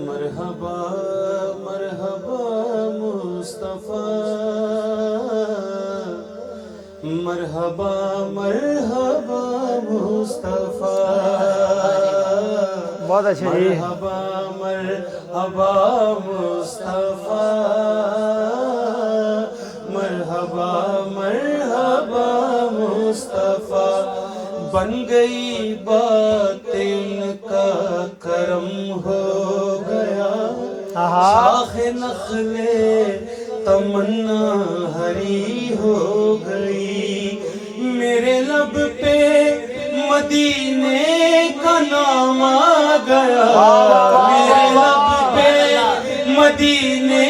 مرحبا مرحبا مصطفیٰ، مرحبا مرحبا مصطفیٰ، بہت اچھے جی. مرحبا مرحبا مصطفیٰ، مرحبا مرحبا مصطفیٰ. بن گئی بات ان کا کرم ہو گیا، شاخ نخل تمنا ہری ہو گئی. میرے لب پہ مدینے کا نام آ گیا، میرے لب پہ مدینے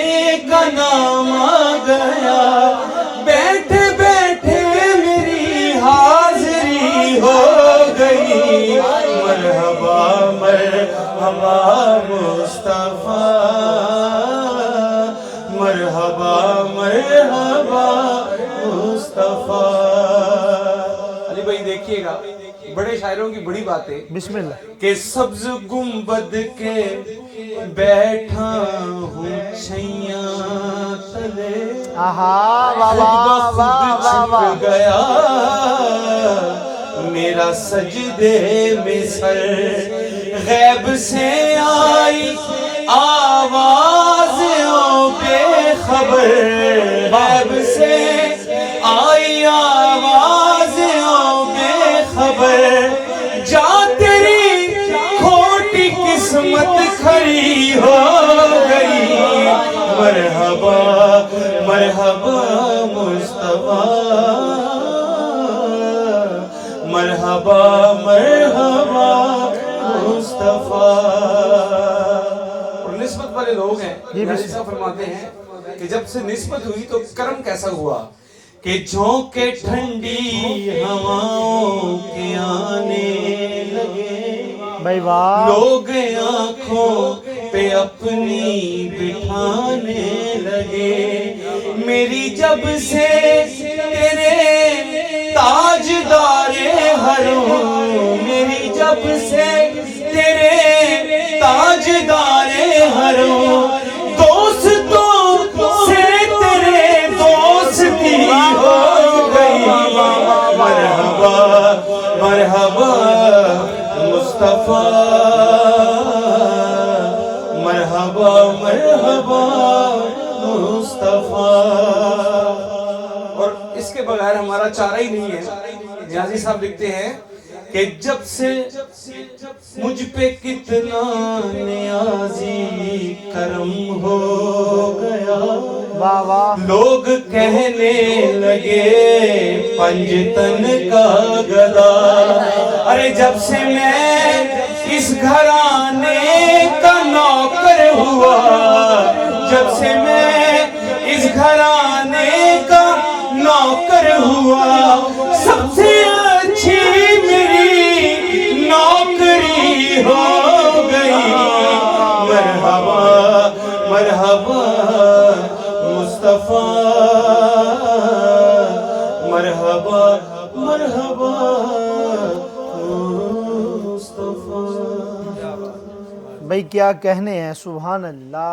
کا نام آ گیا. بیٹھے بیٹھے میری حاضری ہو گئی. مرحبا مرحبا مصطفیٰ، مرحبا مرحبا مصطفیٰ. علی بھائی دیکھیے گا، بڑے شاعروں کی بڑی بات ہے. بسم اللہ. کہ سبز گنبد کے بیٹھا ہوں چھیاں تلے، خود بخود چھپ گیا میرا سجدے میں سر. غیب سے آئی آواز او بے خبر، غیب سے آئی آواز او بے خبر. جا تیری کھوٹی قسمت کھڑی ہو گئی. مرحبا مرحبا مصطفیٰ، مرحبا مرحبا مصطفیٰ. اور نسبت والے لوگ ہیں، یعنی صاحب فرماتے ہیں کہ جب سے نسبت ہوئی تو کرم کیسا ہوا کہ جھونکے ٹھنڈی ہواؤں کے آنے لگے، بھائی واہ. لوگ آنکھوں پہ اپنی بٹھانے لگے. میری جب سے تیرے تاجدار حرم، میری جب سے تیرے تاجدار حرم، دوستوں سے تیرے دوستی ہو گئی. مرحبا مرحبا مصطفیٰ، مرحبا مرحبا مصطفیٰ. اور اس کے بغیر ہمارا چارہ ہی نہیں ہے. نیازی صاحب لکھتے ہیں کہ جب سے مجھ پہ کتنا نیازی کرم ہو گیا، واہ واہ. لوگ کہنے لگے پنجتن کا گدا. ارے جب سے میں اس گھرانے کا نوکر ہوا، جب سے میں اس گھرانے کا نوکر ہوا، سب سے اچھی میری نوکری ہو گئی. مرحبا مرحبا مصطفیٰ، مرحبا مرحبا مصطفیٰ. بھائی کیا کہنے ہیں، سبحان اللہ.